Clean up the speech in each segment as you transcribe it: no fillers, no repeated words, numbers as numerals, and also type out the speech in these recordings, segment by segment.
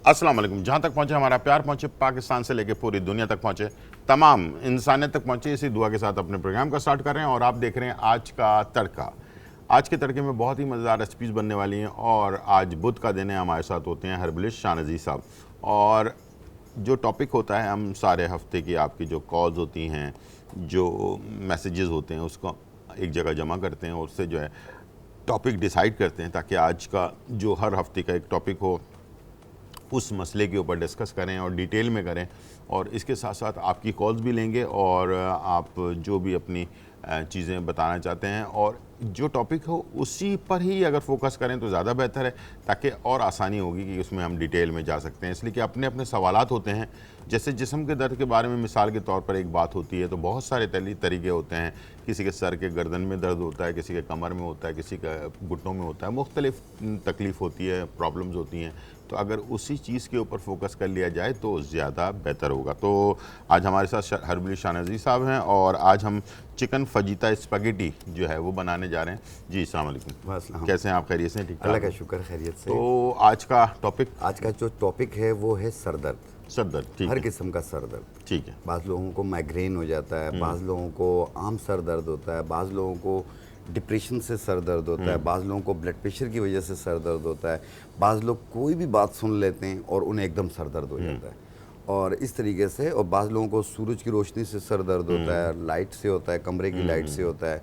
अस्सलाम वालेकुम। जहाँ तक पहुँचे हमारा प्यार, पहुँचे पाकिस्तान से लेकर पूरी दुनिया तक पहुँचे, तमाम इंसानियत तक पहुँचे, इसी दुआ के साथ अपने प्रोग्राम का स्टार्ट कर रहे हैं। और आप देख रहे हैं आज का तड़का। आज के तड़के में बहुत ही मज़ेदार रेसिपीज़ बनने वाली हैं। और आज बुध का दिन है, हमारे साथ होते हैं हर्बलिस्ट शाहनज़ीर साहब। और जो टॉपिक होता है, हम सारे हफ्ते की आपकी जो कॉल्स होती हैं, जो मैसेजेस होते हैं, उसको एक जगह जमा करते हैं और उससे जो है टॉपिक डिसाइड करते हैं, ताकि आज का जो हर हफ्ते का एक टॉपिक हो उस मसले के ऊपर डिस्कस करें और डिटेल में करें। और इसके साथ साथ आपकी कॉल्स भी लेंगे और आप जो भी अपनी चीज़ें बताना चाहते हैं और जो टॉपिक हो उसी पर ही अगर फोकस करें तो ज़्यादा बेहतर है, ताकि और आसानी होगी कि उसमें हम डिटेल में जा सकते हैं। इसलिए कि अपने अपने सवालात होते हैं। जैसे जिस्म के दर्द के बारे में मिसाल के तौर पर एक बात होती है, तो बहुत सारे तरीके होते हैं। किसी के सर के गर्दन में दर्द होता है, किसी के कमर में होता है, किसी का घुटनों में होता है, मुख्तलिफ तकलीफ़ होती है, प्रॉब्लम्स होती हैं। तो अगर उसी चीज़ के ऊपर फोकस कर लिया जाए तो ज़्यादा बेहतर होगा। तो आज हमारे साथ हर्बलिस्ट शाहनज़ीर साहब हैं और आज हम चिकन फजीता स्पैगेटी जो है वो बनाने जा रहे हैं। जी अस्सलाम वालेकुम, कैसे हैं आप? खैरियत से? ठीक, अल्लाह का शुक्र, खैरियत से। तो आज का जो टॉपिक है वो है सर दर्द। सर दर्द, ठीक हर है। किस्म का सर दर्द, ठीक है। बाज़ लोगों को माइग्रेन हो जाता है, बाज़ लोगों को आम सर दर्द होता है, बाज़ लोगों को डिप्रेशन से सर दर्द होता है, बाज़ लोगों को ब्लड प्रेशर की वजह से सर दर्द होता है, बाज़ लोग कोई भी बात सुन लेते हैं और उन्हें एकदम सर दर्द हो जाता है। और इस तरीके से, और बाज़ लोगों को सूरज की रोशनी से सर दर्द होता है, लाइट से होता है, कमरे की लाइट से होता है,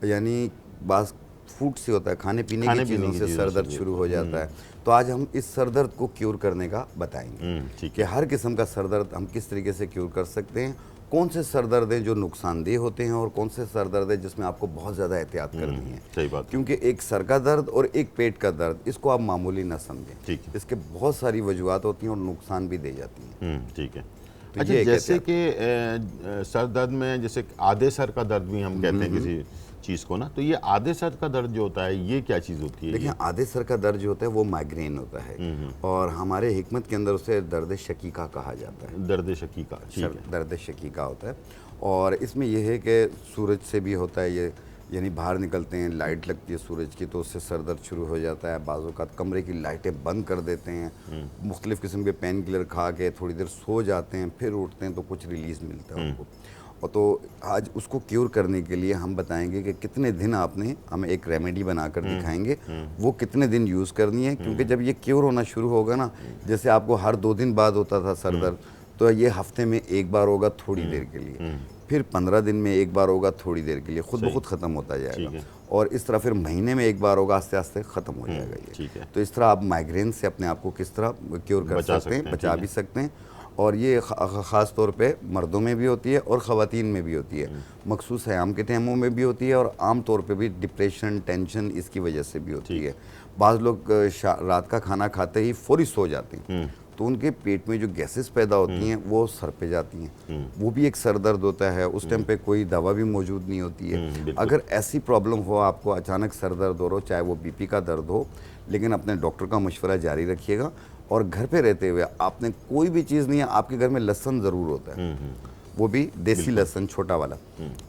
यानी बाज़ फूड से होता है, खाने पीने की चीज़ों से सर दर्द शुरू हो जाता है। तो आज हम इस सर दर्द को क्योर करने का बताएंगे कि हर किस्म का सर दर्द हम किस तरीके से क्योर कर सकते हैं, कौन से सर दर्द हैं जो नुकसानदेह होते हैं और कौन से सर दर्द है जिसमें आपको बहुत ज़्यादा एहतियात करनी है। सही बात। क्योंकि एक सर का दर्द और एक पेट का दर्द, इसको आप मामूली ना समझें। ठीक है। इसके बहुत सारी वजूहत होती हैं और नुकसान भी दे जाती हैं। ठीक है। तो अच्छा, जैसे कि सर दर्द में जैसे आधे सर का दर्द भी हम कहते हैं किसी चीज़ को ना, तो ये आधे सर का दर्द जो होता है ये क्या चीज़ होती है? देखिए, आधे सर का दर्द जो होता है वो माइग्रेन होता है और हमारे हिकमत के अंदर उसे दर्द शकीका कहा जाता है। दर्द शकीका, ठीक है। दर्द शकीका होता है। और इसमें यह है कि सूरज से भी होता है ये, यानी बाहर निकलते हैं, लाइट लगती है सूरज की तो उससे सर दर्द शुरू हो जाता है। बाज़ों का कमरे की लाइटें बंद कर देते हैं, मुख्तलिफ़ किस्म के पेन किलर खा के थोड़ी देर सो जाते हैं, फिर उठते हैं तो कुछ रिलीज़ मिलता है उनको। और तो आज उसको क्योर करने के लिए हम बताएंगे कि कितने दिन आपने, हमें एक रेमेडी बनाकर दिखाएंगे वो कितने दिन यूज़ करनी है। क्योंकि जब ये क्योर होना शुरू होगा ना, जैसे आपको हर 2 दिन बाद होता था सर दर्द, तो ये हफ्ते में एक बार होगा थोड़ी देर के लिए, फिर 15 दिन में एक बार होगा थोड़ी देर के लिए, खुद ब खुद ख़त्म होता जाएगा। और इस तरह फिर महीने में एक बार होगा, आस्ते आस्ते ख़त्म हो जाएगा ये। तो इस तरह आप माइग्रेन से अपने आप को किस तरह क्योर कर सकते हैं, बचा भी सकते हैं। और ये ख़ास तौर पे मर्दों में भी होती है और ख़वातीन में भी होती है, मखसूस ह्याम के टाइमों में भी होती है और आम तौर पे भी डिप्रेशन, टेंशन इसकी वजह से भी होती है। बाज़ लोग रात का खाना खाते ही फौरी सो जाते हैं, तो उनके पेट में जो गैसेस पैदा होती हैं वो सर पे जाती हैं, वो भी एक सर दर्द होता है। उस टाइम पे कोई दवा भी मौजूद नहीं होती है। अगर ऐसी प्रॉब्लम हो, आपको अचानक सर दर्द हो रहा हो, चाहे वो बीपी का दर्द हो, लेकिन अपने डॉक्टर का मशवरा जारी रखिएगा। और घर पे रहते हुए आपने कोई भी चीज़ नहीं है, आपके घर में लहसुन ज़रूर होता है, वो भी देसी लहसुन छोटा वाला,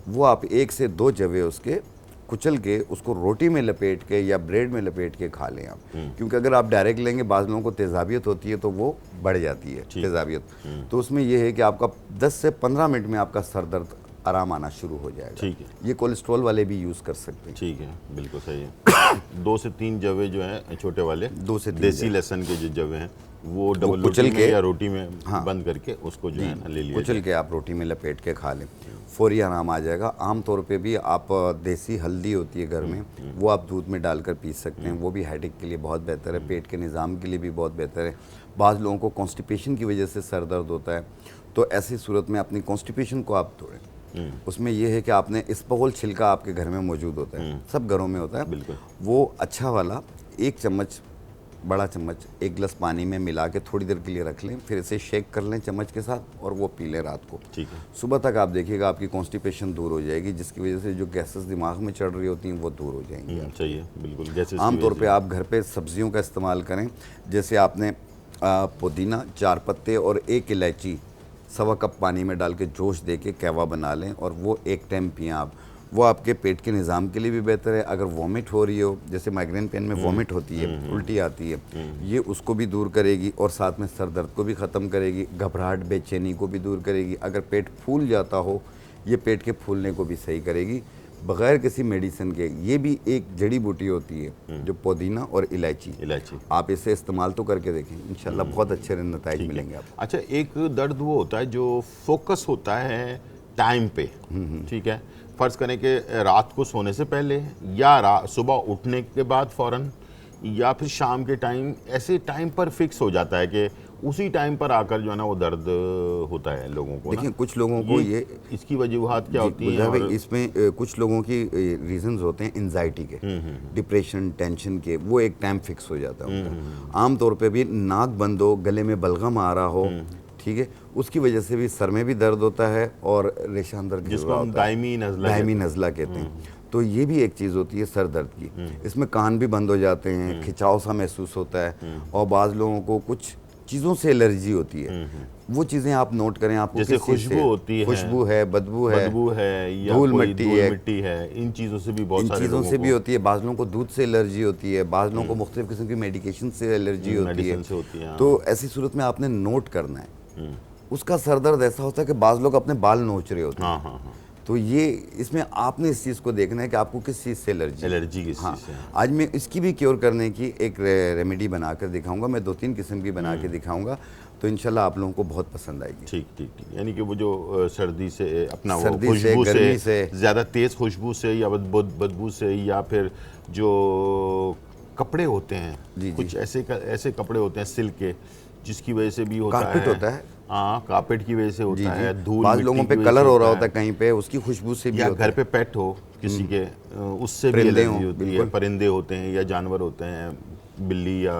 वो आप 1 से 2 जवे उसके कुचल के उसको रोटी में लपेट के या ब्रेड में लपेट के खा लें आप। क्योंकि अगर आप डायरेक्ट लेंगे, बाज़ लोगों को तेज़ाबियत होती है तो वो बढ़ जाती है तेज़ाबियत। तो उसमें यह है कि आपका 10 से 15 मिनट में आपका सर दर्द आराम आना शुरू हो जाएगा। ठीक है। ये कोलेस्ट्रॉल वाले भी यूज़ कर सकते हैं। ठीक है, बिल्कुल सही है। 2 से 3 जवे जो हैं छोटे वाले, 2 से 3 देसी लहसुन के जो जवे हैं वो डबल कुचल के या रोटी में बंद करके उसको जो है ना ले लिया, कुचल के आप रोटी में लपेट के खा लें, फौरी आराम आ जाएगा। आम तौर पे भी आप देसी हल्दी होती है घर में, वो आप दूध में डालकर पी सकते हैं, वो भी हेडेक के लिए बहुत बेहतर है, पेट के निज़ाम के लिए भी बहुत बेहतर है। बाज़ लोगों को कॉन्स्टिपेशन की वजह से सर दर्द होता है, तो ऐसी सूरत में अपनी कॉन्स्टिपेशन को आप तोड़ें। उसमें यह है कि आपने इसबगोल छिलका आपके घर में मौजूद होता है, सब घरों में होता है, बिल्कुल। वो अच्छा वाला 1 चम्मच, बड़ा चम्मच 1 गिलास पानी में मिला के थोड़ी देर के लिए रख लें, फिर इसे शेक कर लें चम्मच के साथ और वो पी लें रात को। ठीक है। सुबह तक आप देखिएगा आपकी कॉन्स्टिपेशन दूर हो जाएगी, जिसकी वजह से जो गैसेस दिमाग में चढ़ रही होती हैं वो दूर हो जाएंगी। सही है, बिल्कुल। गैसेस आम तौर पे आप घर पे सब्जियों का इस्तेमाल करें, जैसे आपने पुदीना, 4 पत्ते और 1 इलायची 1.25 कप पानी में डाल के जोश दे के कहवा बना लें और वो एक टाइम पिएँ आप। वो आपके पेट के निज़ाम के लिए भी बेहतर है। अगर वॉमिट हो रही हो, जैसे माइग्रेन पेन में वॉमिट होती है, उल्टी आती है, ये उसको भी दूर करेगी और साथ में सर दर्द को भी ख़त्म करेगी, घबराहट बेचैनी को भी दूर करेगी। अगर पेट फूल जाता हो, ये पेट के फूलने को भी सही करेगी बगैर किसी मेडिसिन के। ये भी एक जड़ी बूटी होती है जो पुदीना और इलायची, आप इसे इस्तेमाल तो करके देखें, इंशाल्लाह बहुत अच्छे नतीजे मिलेंगे आपको। अच्छा, एक दर्द वो होता है जो फोकस होता है टाइम पे, ठीक है, फर्ज करें कि रात को सोने से पहले या सुबह उठने के बाद फ़ौरन या फिर शाम के टाइम, ऐसे टाइम पर फिक्स हो जाता है कि उसी टाइम पर आकर जो है ना वो दर्द होता है लोगों को। देखिए कुछ लोगों को ये इसकी वजूहात क्या होती हैं? और इसमें कुछ लोगों की रीजंस होते हैं एंजाइटी के, डिप्रेशन, टेंशन के, वो एक टाइम फिक्स हो जाता है उनका। आम तौर पे भी नाक बंद हो, गले में बलगम आ रहा हो, ठीक है, उसकी वजह से भी सर में भी दर्द होता है और रेशा अंदर जिसको हम दायमी नज़ला कहते हैं। तो ये भी एक चीज़ होती है सर दर्द की। इसमें कान भी बंद हो जाते हैं, खिंचाव सा महसूस होता है और बाज़ लोगों को कुछ चीज़ों से एलर्जी होती है। वो चीज़ें आप नोट करें, आपको जैसे खुशबू होती है, खुशबू है, बदबू है या धूल मिट्टी है, इन चीज़ों से भी भी होती है। बाज़ लोगों को दूध से एलर्जी होती है, बाज़ लोगों को मुख्तलिफ किस्म की मेडिकेशन से एलर्जी होती है। तो ऐसी सूरत में आपने नोट करना है। उसका सर दर्द ऐसा होता है कि बाज़ लोग अपने बाल नोच रहे होते हैं। तो ये इसमें आपने इस चीज़ को देखना है कि आपको किस चीज़ से एलर्जी किस चीज़ से। आज मैं इसकी भी क्योर करने की एक रेमेडी बना कर दिखाऊंगा। मैं 2-3 किस्म की बना के दिखाऊंगा, तो इंशाल्लाह आप लोगों को बहुत पसंद आएगी। ठीक, यानी कि वो जो सर्दी से अपना सर्दी वो खुशबू से, गर्मी से, ज़्यादा तेज़ खुशबू से या बदबू से, या फिर जो कपड़े होते हैं, कुछ ऐसे कपड़े होते हैं सिल्क के, जिसकी वजह से भी होता है। हाँ, कारपेट की वजह से होता है। धूल, बाज़ लोगों पे कलर हो रहा होता है कहीं पे, उसकी खुशबू से भी, या घर पे पेट हो किसी के, उससे भी एलर्जी होती है। परिंदे होते हैं या जानवर होते हैं, बिल्ली या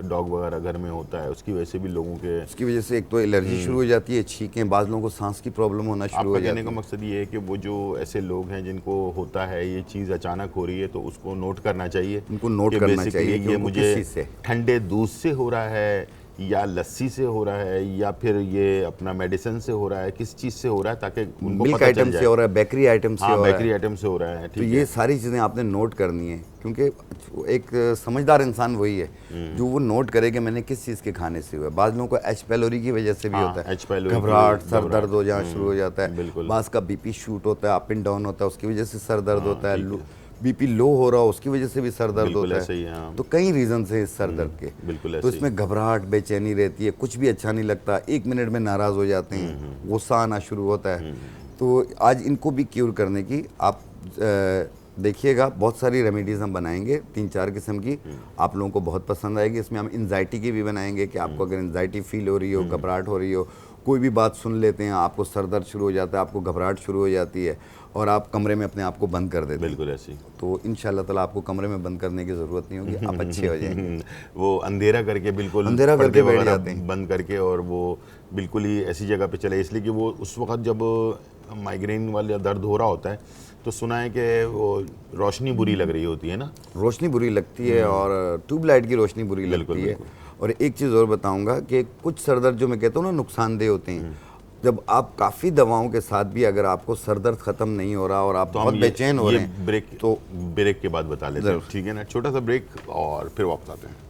डॉग वगैरह घर में होता है, उसकी वजह से भी लोगों के, उसकी वजह से एक तो एलर्जी शुरू हो जाती है, छींकें, बाज़ लोगों को सांस की प्रॉब्लम होना शुरू हो जाती है। कहने का मकसद ये है कि वो जो ऐसे लोग हैं जिनको होता है ये चीज़ अचानक हो रही है, तो उसको नोट करना चाहिए, उनको नोट करना चाहिए कि ये मुझे ठंडे दूध से हो रहा है या लस्सी से हो रहा है या फिर ये अपना मेडिसिन से हो रहा है, किस चीज़ से हो रहा है, ताकि उनको मिल्क आइटम से हो रहा है, बेकरी आइटम से हो रहा है। तो ये सारी चीज़ें आपने नोट करनी है, क्योंकि एक समझदार इंसान वही है जो वो नोट करे कि मैंने किस चीज़ के खाने से हुआ है। बाज़ लोगों को एच पैलोरी की वजह से भी होता है, घबराहट, सर दर्द हो जाना शुरू हो जाता है। बाज़ का बीपी शूट होता है, अप एंड डाउन होता है, उसकी वजह से सर दर्द होता है। बीपी लो हो रहा हो, उसकी वजह से भी सर दर्द होता है। तो कई रीज़न है इस सर दर्द के। तो इसमें घबराहट, बेचैनी रहती है, कुछ भी अच्छा नहीं लगता, 1 मिनट में नाराज़ हो जाते हैं, गुस्सा आना शुरू होता है। तो आज इनको भी क्योर करने की आप देखिएगा, बहुत सारी रेमेडीज़ हम बनाएंगे, 3-4 किस्म की, आप लोगों को बहुत पसंद आएगी। इसमें हम एंजाइटी की भी बनाएंगे कि आपको अगर एंजाइटी फील हो रही हो, घबराहट हो रही हो, कोई भी बात सुन लेते हैं, आपको सर दर्द शुरू हो जाता है, आपको घबराहट शुरू हो जाती है और आप कमरे में अपने आप को बंद कर देते हैं, बिल्कुल ऐसे ही, तो इंशाल्लाह ताला आपको कमरे में बंद करने की ज़रूरत नहीं होगी, आप अच्छे हो जाएंगे। वो अंधेरा करके, बिल्कुल अंधेरा करके बैठ जाते हैं, बंद करके, और वो बिल्कुल ही ऐसी जगह पे चले, इसलिए कि वो उस वक्त जब माइग्रेन वाला दर्द हो रहा होता है तो सुना है कि वो रोशनी बुरी लग रही होती है ना, रोशनी बुरी लगती है और ट्यूबलाइट की रोशनी बुरी लगती है। और एक चीज़ और बताऊंगा कि कुछ सर दर्द जो मैं कहता हूँ ना नुकसानदेह होते हैं, जब आप काफ़ी दवाओं के साथ भी अगर आपको सर दर्द ख़त्म नहीं हो रहा और आप बहुत बेचैन हो रहे हैं, तो ब्रेक के बाद बता लेते हैं, ठीक है ना, छोटा सा ब्रेक और फिर वापस आते हैं।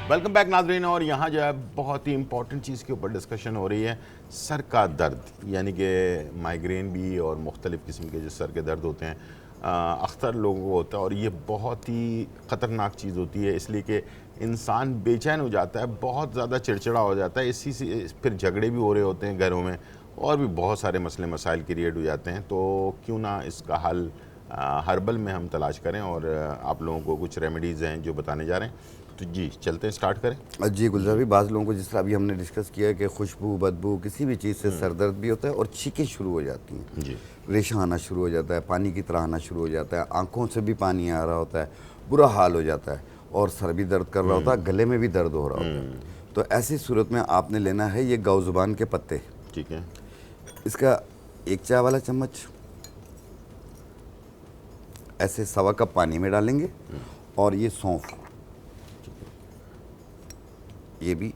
वेलकम बैक नाज़रीन, और यहाँ जो है बहुत ही इंपॉर्टेंट चीज़ के ऊपर डिस्कशन हो रही है, सर का दर्द, यानी कि माइग्रेन भी और मुख्तलिफ़ किस्म के जो सर के दर्द होते हैं अक्सर लोगों को होता है, और ये बहुत ही ख़तरनाक चीज़ होती है, इसलिए कि इंसान बेचैन हो जाता है, बहुत ज़्यादा चिड़चिड़ा हो जाता है, इसी से फिर झगड़े भी हो रहे होते हैं घरों में, और भी बहुत सारे मसले मसाइल क्रिएट हो जाते हैं। तो क्यों ना इसका हल हर्बल में हम तलाश करें, और आप लोगों को कुछ रेमेडीज़ हैं जो बताने जा रहे हैं। तो जी चलते हैं, स्टार्ट करें। जी गुलजार भाई, बाज़ लोगों को जिस तरह अभी हमने डिस्कस किया है कि खुशबू, बदबू, किसी भी चीज़ से सर दर्द भी होता है और छींकें शुरू हो जाती हैं, जी, रेशा आना शुरू हो जाता है, पानी की तरह आना शुरू हो जाता है, आंखों से भी पानी आ रहा होता है, बुरा हाल हो जाता है, और सर भी दर्द कर रहा होता है, गले में भी दर्द हो रहा होता है। तो ऐसी सूरत में आपने लेना है ये गाउजुबान के पत्ते, ठीक है। इसका 1 चाय वाला चम्मच ऐसे 1.25 कप पानी में डालेंगे। और ये सौंफ, ये भी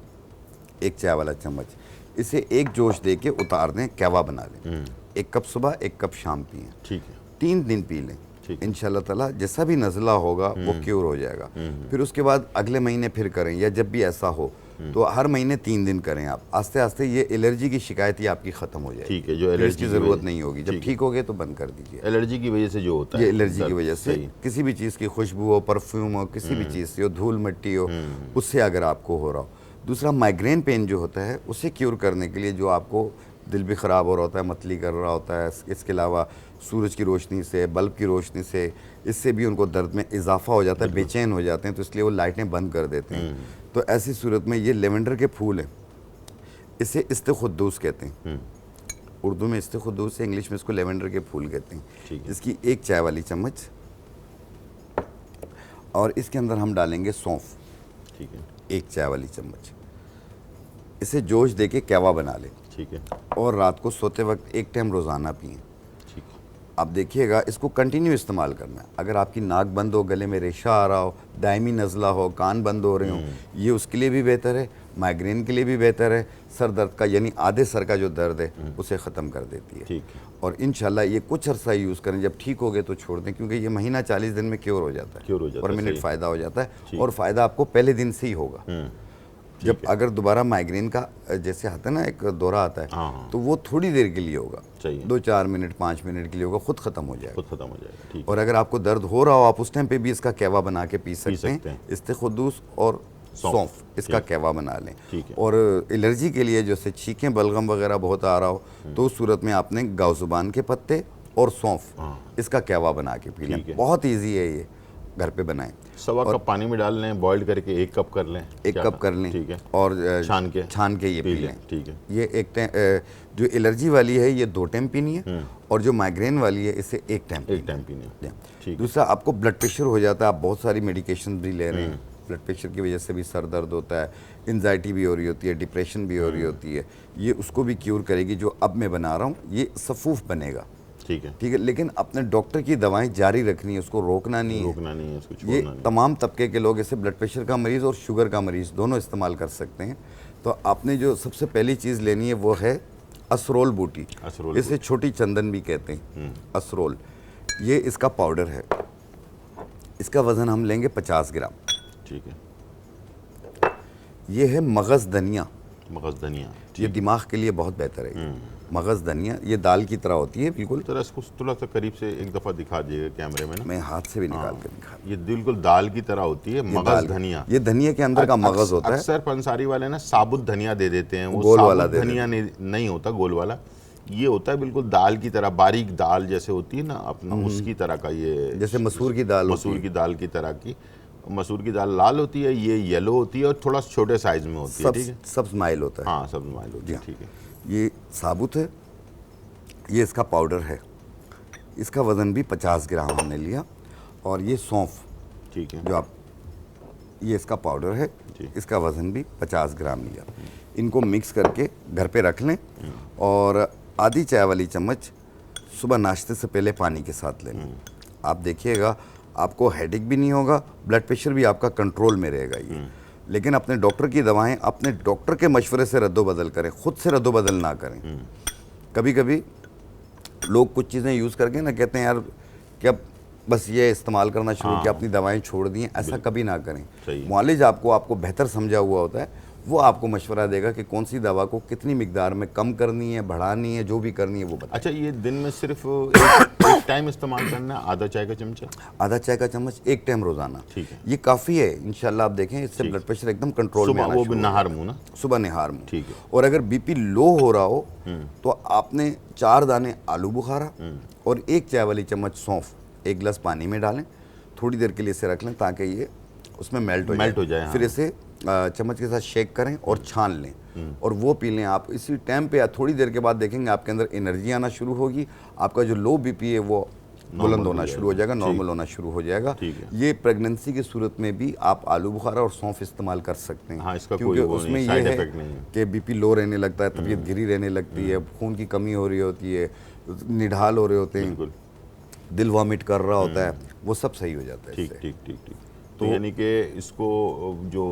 1 चाय वाला चम्मच। इसे एक जोश दे के उतार दें, कहवा बना लें। 1 कप सुबह, 1 कप शाम पिएं। ठीक है। 3 दिन पी लें। ठीक। इंशाल्लाह ताला जैसा भी नज़ला होगा वो क्योर हो जाएगा। फिर उसके बाद अगले महीने फिर करें, या जब भी ऐसा हो तो हर महीने 3 दिन करें आप। आस्ते आस्ते ये एलर्जी की शिकायत ही आपकी ख़त्म हो जाएगी। ठीक है। जो फिर एलर्जी इसकी ज़रूरत नहीं होगी। जब ठीक हो गए तो बंद कर दीजिए। एलर्जी की वजह से जो होता है, ये एलर्जी की दर्द, वजह से सही। किसी भी चीज़ की खुशबू हो, परफ्यूम हो, किसी भी चीज़ से हो, धूल मिट्टी हो, उससे अगर आपको हो रहा हो। दूसरा, माइग्रेन पेन जो होता है उसे क्योर करने के लिए, जो आपको दिल भी ख़राब हो रहा होता है, मतली कर रहा होता है, इसके अलावा सूरज की रोशनी से, बल्ब की रोशनी से, इससे भी उनको दर्द में इजाफा हो जाता है, बेचैन हो जाते हैं, तो इसलिए वो लाइटें बंद कर देते हैं। तो ऐसी सूरत में ये लेवेंडर के फूल हैं, इसे इस्तेखुद्दूस कहते हैं। उर्दू में इस्तेखुद्दूस है, इंग्लिश में इसको लेवेंडर के फूल कहते हैं। इसकी 1 चाय वाली चम्मच, और इसके अंदर हम डालेंगे सौंफ। ठीक है। 1 चाय वाली चम्मच। इसे जोश दे के कहवा बना लें। ठीक है। और रात को सोते वक्त 1 टाइम रोज़ाना पिएं। ठीक है। आप देखिएगा, इसको कंटिन्यू इस्तेमाल करना है। अगर आपकी नाक बंद हो, गले में रेशा आ रहा हो, दायमी नज़ला हो, कान बंद हो रहे हो, ये उसके लिए भी बेहतर है, माइग्रेन के लिए भी बेहतर है। सर दर्द का, यानी आधे सर का जो दर्द है उसे ख़त्म कर देती है। ठीक है। और इंशाल्लाह ये कुछ अर्सा यूज़ करें, जब ठीक हो गए तो छोड़ दें, क्योंकि ये महीना 40 दिन में क्योर हो जाता है, क्योर हो जाता है, परमानेंट सही। फ़ायदा हो जाता है। और फ़ायदा आपको पहले दिन से ही होगा। जब अगर दोबारा माइग्रेन का जैसे आता है ना, एक दौरा आता है, हाँ। तो वो थोड़ी देर के लिए होगा, सही है। 2-4 मिनट 5 मिनट के लिए होगा, खुद ख़त्म हो जाएगा। खुद खत्म हो जाएगा। ठीक और अगर आपको दर्द हो रहा हो, आप उस टाइम पे भी इसका कहवा बना के पी सकते सकते हैं। हैं। इस्तेखुद्दूस और सौंफ, इसका कहवा बना लें। ठीक है। और एलर्जी के लिए जैसे छींकें, बलगम वगैरह बहुत आ रहा हो, तो उस सूरत में आपने गावजुबान के पत्ते और सौंफ, इसका कहवा बना के पी ठीक है। लें। बहुत ईजी है ये, घर पे बनाएं। 1.25 कप पानी में डाल लें, बॉइल करके 1 कप कर लें। 1 क्या कप कर लें। ठीक है। और छान के ये पी लें। ठीक है। ये एक टाइम, जो एलर्जी वाली है ये 2 टाइम पीनी है, और जो माइग्रेन वाली है इसे 1 टाइम एक टाइम पीने। ठीक है। दूसरा, आपको ब्लड प्रेशर हो जाता है, आप बहुत सारी मेडिकेशन भी ले रहे हैं, ब्लड प्रेशर की वजह से भी सर दर्द होता है, एंजाइटी भी हो रही होती है, डिप्रेशन भी हो रही होती है, ये उसको भी क्योर करेगी। जो अब मैं बना रहा हूँ ये सफूफ बनेगा। ठीक है। ठीक है, लेकिन अपने डॉक्टर की दवाएं जारी रखनी है, उसको रोकना नहीं है। रोकना नहीं है, उसको ये छोड़ना नहीं। तमाम तबके के लोग, जैसे ब्लड प्रेशर का मरीज़ और शुगर का मरीज़, दोनों इस्तेमाल कर सकते हैं। तो आपने जो सबसे पहली चीज़ लेनी है वो है असरोल बूटी। असरोल इसे छोटी चंदन भी कहते हैं, असरोल। ये इसका पाउडर है। इसका वज़न हम लेंगे 50 ग्राम। ठीक है। ये है मगज़ धनिया। मगज़ धनिया। ये दिमाग के लिए बहुत बेहतर है। ये मगज़ धनिया, ये दाल की तरह होती है बिल्कुल। जरा इसको थोड़ा सा करीब से एक दफ़ा दिखा दीजिएगा कैमरे में ना। मैं हाथ से भी निकाल कर दिखा। ये बिल्कुल दाल की तरह होती है, मगज़ धनिया। ये धनिया के अंदर का मगज़ होता है। अक्सर पंसारी वाले ना साबुत धनिया दे देते हैं, वो गोल वाला साबुत दे धनिया नहीं होता गोल वाला। ये होता है बिल्कुल दाल की तरह, बारीक दाल जैसे होती है ना अपना, उसकी तरह का ये। जैसे मसूर की दाल होती मसूर की दाल की तरह की। मसूर की दाल लाल होती है, ये येलो होती है और थोड़ा छोटे साइज में होती है। ठीक है। सब स्माइल होता है। हाँ, सब माइल होती है। ठीक है। ये साबुत है, ये इसका पाउडर है। इसका वज़न भी 50 ग्राम हमने लिया। और ये सौंफ, ठीक है। जो आप, ये इसका पाउडर है, जी। इसका वज़न भी 50 ग्राम लिया। इनको मिक्स करके घर पे रख लें। और आधी चाय वाली चम्मच सुबह नाश्ते से पहले पानी के साथ लें। आप देखिएगा, आपको हेडेक भी नहीं होगा, ब्लड प्रेशर भी आपका कंट्रोल में रहेगा। ये लेकिन अपने डॉक्टर की दवाएं अपने डॉक्टर के मशवरे से रद्दोबदल करें, खुद से रद्दोबदल ना करें। कभी कभी लोग कुछ चीज़ें यूज़ करके ना कहते हैं यार क्या बस ये इस्तेमाल करना शुरू किया, अपनी दवाएं छोड़ दी हैं। ऐसा कभी ना करें। मुआलिज आपको बेहतर समझा हुआ होता है, वो आपको मशवरा देगा कि कौन सी दवा को कितनी मिकदार में कम करनी है, बढ़ानी है, जो भी करनी है वो बताए। अच्छा, ये दिन में सिर्फ एक टाइम इस्तेमाल करना है, आधा चाय का चमचा? आधा चाय का चम्मच 1 टाइम रोजाना। ठीक है। ये काफ़ी है इंशाल्लाह। आप देखें, इससे ब्लड प्रेशर एकदम कंट्रोल में आना वो शुरू भी हो नहार मुंह ना? सुबह निहार मुंह। ठीक है। और अगर बीपी लो हो रहा हो तो आपने 4 दाने आलू बुखारा और 1 चाय वाली चम्मच सौंफ 1 गिलास पानी में डालें, थोड़ी देर के लिए इसे रख लें ताकि ये उसमें मेल्ट हो जाए। फिर इसे चम्मच के साथ शेक करें और छान लें और वो पी लें। आप इसी टाइम पे या थोड़ी देर के बाद देखेंगे आपके अंदर एनर्जी आना शुरू होगी, आपका जो लो बीपी है वो बुलंद होना शुरू हो जाएगा, नॉर्मल होना शुरू हो जाएगा। ठीक है। ये प्रेगनेंसी की सूरत में भी आप आलू बुखारा और सौंफ इस्तेमाल कर सकते हैं। हाँ, इसका क्योंकि कोई वो उसमें नहीं, ये साइड है इफेक्ट नहीं है। कि बीपी लो रहने लगता है, तबीयत गिरी रहने लगती है, खून की कमी हो रही होती है, निढाल हो रहे होते हैं, बिल्कुल, दिल वॉमिट कर रहा होता है, वो सब सही हो जाता है ठीक इससे। ठीक ठीक ठीक। तो यानी कि इसको जो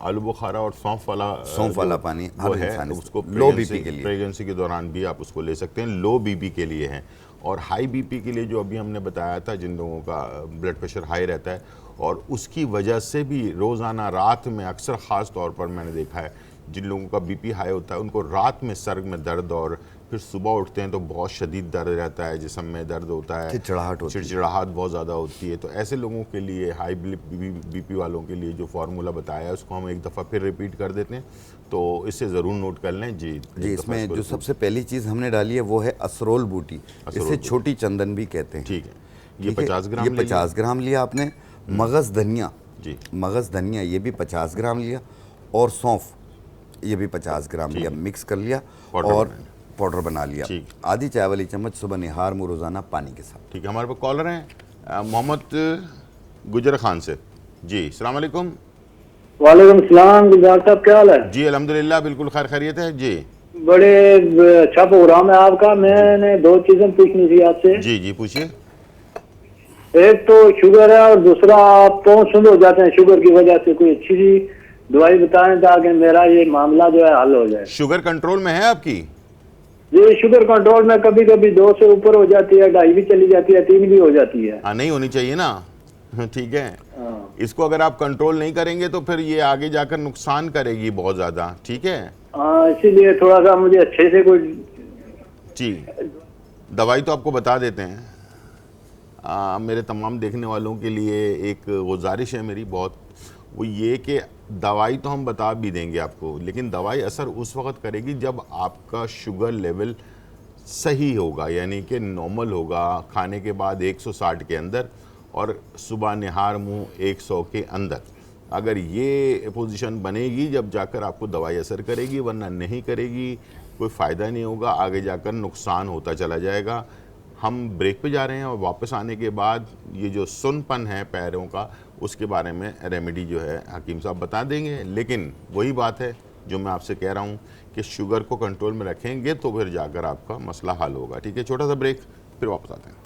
आलू बुखारा और सौंफ वाला जो पानी वो हर है, इंसान उसको लो बीपी के लिए, प्रेगनेंसी के दौरान भी आप उसको ले सकते हैं। लो बीपी के लिए है। और हाई बीपी के लिए जो अभी हमने बताया था, जिन लोगों का ब्लड प्रेशर हाई रहता है और उसकी वजह से भी रोज़ाना रात में अक्सर ख़ास तौर पर मैंने देखा है, जिन लोगों का बीपी हाई होता है उनको रात में सर में दर्द और फिर सुबह उठते हैं तो बहुत शदीद दर्द रहता है, जिस्म में दर्द होता है, चिड़चिड़ाहट बहुत ज़्यादा होती है। तो ऐसे लोगों के लिए, हाई बीपी वालों के लिए जो फार्मूला बताया है उसको हम एक दफ़ा फिर रिपीट कर देते हैं, तो इससे ज़रूर नोट कर लें। जी जी, इसमें जो सबसे पहली चीज़ हमने डाली है वो है असरोल बूटी, इसे छोटी चंदन भी कहते हैं। ठीक है, ये 50 ग्राम, ये 50 ग्राम लिया आपने। मगज़ धनिया, जी, मगज़ धनिया ये भी 50 ग्राम लिया, और सौंफ ये भी 50 ग्राम लिया, मिक्स कर लिया और पाउडर बना लिया। आधी चाय वाली चम्मच सुबह निहार में रोज़ाना पानी के साथ। ठीक है। हमारे पास कॉलर हैं मोहम्मद गुजर खान से। जी, अस्सलाम वालेकुम। वालेकुम सलाम, गुलजार साहब क्या हाल है? जी अल्हम्दुलिल्लाह, बिल्कुल खैर खैरियत है जी। बड़े अच्छा प्रोग्राम है आपका। मैंने दो चीजें पूछनी थी आपसे। जी जी पूछिए। एक तो शुगर है और दूसरा पाँव सुंद हो जाते हैं शुगर की वजह से। कोई अच्छी सी दवाई बताएं ताकि मेरा ये मामला जो है हल हो जाए। शुगर कंट्रोल में है आपकी? जी, शुगर कंट्रोल में कभी कभी 2 से ऊपर हो जाती है, 2.5 भी चली जाती है, 3 भी हो जाती है। हाँ, नहीं होनी चाहिए ना। ठीक है, इसको अगर आप कंट्रोल नहीं करेंगे तो फिर ये आगे जाकर नुकसान करेगी बहुत ज़्यादा। ठीक है, हाँ, इसीलिए थोड़ा सा मुझे अच्छे से कोई जी दवाई तो आपको बता देते हैं। मेरे तमाम देखने वालों के लिए एक गुजारिश है मेरी बहुत, वो ये कि दवाई तो हम बता भी देंगे आपको, लेकिन दवाई असर उस वक्त करेगी जब आपका शुगर लेवल सही होगा, यानी कि नॉर्मल होगा, खाने के बाद 160 के अंदर और सुबह निहार मुँह 100 के अंदर। अगर ये पोजीशन बनेगी जब जाकर आपको दवाई असर करेगी, वरना नहीं करेगी, कोई फ़ायदा नहीं होगा, आगे जाकर नुकसान होता चला जाएगा। हम ब्रेक पे जा रहे हैं और वापस आने के बाद ये जो सुनपन है पैरों का, उसके बारे में रेमेडी जो है हकीम साहब बता देंगे। लेकिन वही बात है जो मैं आपसे कह रहा हूँ कि शुगर को कंट्रोल में रखेंगे तो फिर जाकर आपका मसला हल होगा। ठीक है, छोटा सा ब्रेक, फिर वापस आते हैं।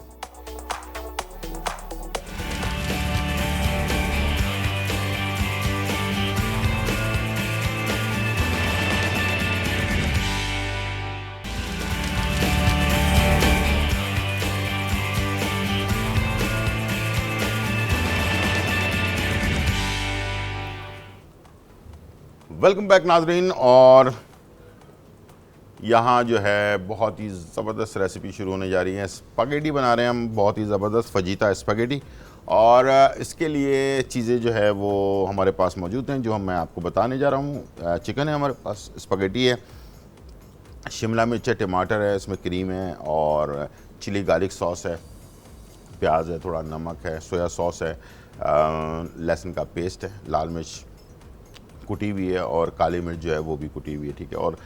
वेलकम बैक नाजरीन। और यहाँ जो है बहुत ही ज़बरदस्त रेसिपी शुरू होने जा रही है। स्पैगेटी बना रहे हैं हम, बहुत ही ज़बरदस्त फजीता स्पैगेटी। और इसके लिए चीज़ें जो है वो हमारे पास मौजूद हैं जो मैं आपको बताने जा रहा हूँ। चिकन है हमारे पास, स्पैगेटी है, शिमला मिर्च है, टमाटर है, इसमें क्रीम है और चिली गार्लिक सॉस है, प्याज है, थोड़ा नमक है, सोया सॉस है, लहसुन का पेस्ट है, लाल मिर्च कुटी हुई है और काली मिर्च जो है वो भी कुटी हुई है। ठीक है, और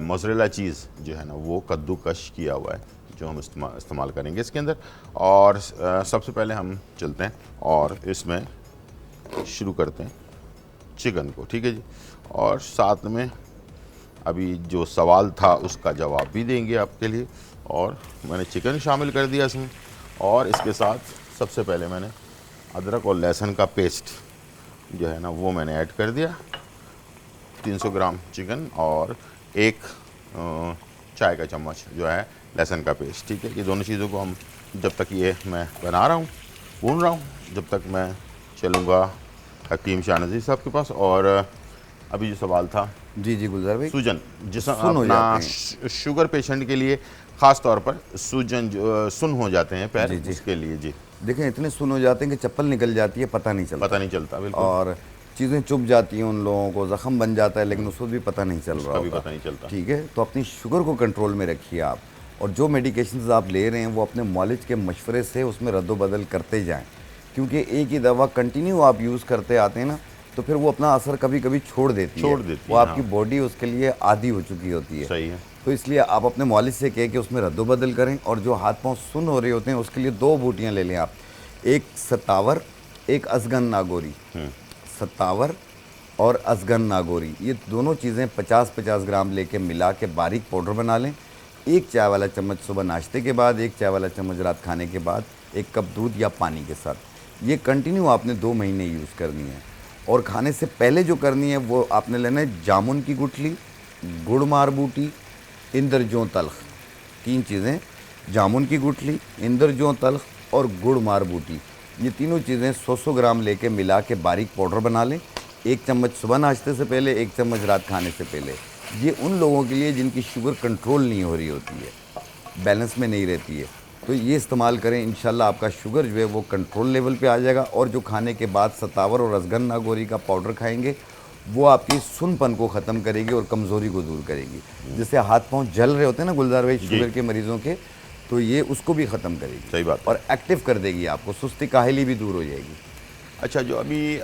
मोज़रेला चीज़ जो है ना वो कद्दूकश किया हुआ है जो हम इस्तेमाल करेंगे इसके अंदर। और सबसे पहले हम चलते हैं और इसमें शुरू करते हैं चिकन को। ठीक है जी, और साथ में अभी जो सवाल था उसका जवाब भी देंगे आपके लिए। और मैंने चिकन शामिल कर दिया इसमें, और इसके साथ सबसे पहले मैंने अदरक और लहसुन का पेस्ट जो है ना वो मैंने ऐड कर दिया। 300 ग्राम चिकन और एक चाय का चम्मच जो है लहसुन का पेस्ट। ठीक है, ये दोनों चीज़ों को हम जब तक ये मैं बना रहा हूँ, भून रहा हूँ, जब तक मैं चलूँगा हकीम शाह नज़ीर साहब के पास। और अभी जो सवाल था जी जी गुलजार भाई, सूजन, जिस अपना शुगर पेशेंट के लिए ख़ास तौर पर सूजन सुन हो जाते हैं पैर, उसके लिए जी देखें इतने सुन हो जाते हैं कि चप्पल निकल जाती है, पता नहीं चलता बिल्कुल, और चीज़ें चुभ जाती हैं उन लोगों को, ज़ख़म बन जाता है लेकिन उसको भी पता नहीं चल रहा होता। पता नहीं चलता। ठीक है, तो अपनी शुगर को कंट्रोल में रखिए आप, और जो मेडिकेशंस आप ले रहे हैं वो अपने मौलिज के मशवरे से उसमें रद्दोबदल करते जाएं, क्योंकि एक ही दवा कंटिन्यू आप यूज़ करते आते हैं ना तो फिर वो अपना असर कभी कभी छोड़ देती है। वो आपकी बॉडी उसके लिए आदी हो चुकी होती है। सही है। तो इसलिए आप अपने मौलिद से कहें कि उसमें रद्दोबदल करें। और जो हाथ पांव सुन हो रहे होते हैं उसके लिए 2 बूटियां ले लें आप, एक सत्तावर, एक असगन नागौरी। सत्तावर और असगन नागौरी, ये दोनों चीज़ें 50-50 ग्राम लेके मिला के बारीक पाउडर बना लें। 1 चाय वाला चम्मच सुबह नाश्ते के बाद, 1 चाय वाला चम्मच रात खाने के बाद, 1 कप दूध या पानी के साथ। ये कंटिन्यू आपने 2 महीने यूज़ करनी है। और खाने से पहले जो करनी है वो आपने लेना है जामुन की गुठली, गुड़ मार बूटी, इंद्रजों तल्ख। 3 चीज़ें, जामुन की गुठली, इंद्रजों तल्ख और गुड़ मार बूटी, ये तीनों चीज़ें 100-100 ग्राम लेके मिला के बारीक पाउडर बना लें। 1 चम्मच सुबह नाश्ते से पहले, 1 चम्मच रात खाने से पहले। ये उन लोगों के लिए जिनकी शुगर कंट्रोल नहीं हो रही होती है, बैलेंस में नहीं रहती है, तो ये इस्तेमाल करें। इंशाल्लाह आपका शुगर जो है वो कंट्रोल लेवल पे आ जाएगा। और जो खाने के बाद सतावर और असगन नागौरी का पाउडर खाएंगे वो आपकी सुनपन को ख़त्म करेगी और कमज़ोरी को दूर करेगी। जैसे हाथ पांव जल रहे होते हैं ना गुलजार भाई शुगर के मरीज़ों के, तो ये उसको भी ख़त्म करेगी। सही बात। और एक्टिव कर देगी आपको, सुस्ती काहली भी दूर हो जाएगी। अच्छा, जो अभी